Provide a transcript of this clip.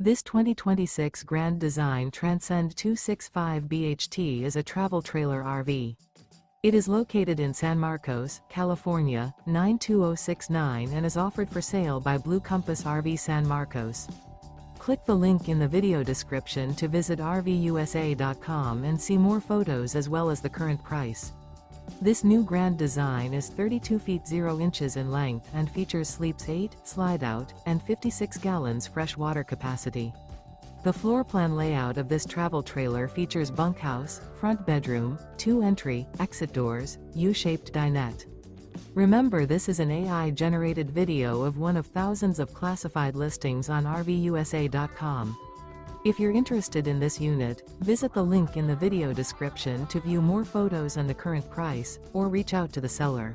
This 2026 Grand Design Transcend 265 BHT is a travel trailer RV. It is located in San Marcos, California, 92069 and is offered for sale by Blue Compass RV San Marcos. Click the link in the video description to visit RVUSA.com and see more photos as well as the current price. This new Grand Design is 32 feet 0 inches in length and features sleeps 8, slide-out, and 56 gallons fresh water capacity. The floor plan layout of this travel trailer features bunkhouse, front bedroom, 2 entry, exit doors, U-shaped dinette. Remember, this is an AI-generated video of one of thousands of classified listings on RVUSA.com. If you're interested in this unit, visit the link in the video description to view more photos and the current price, or reach out to the seller.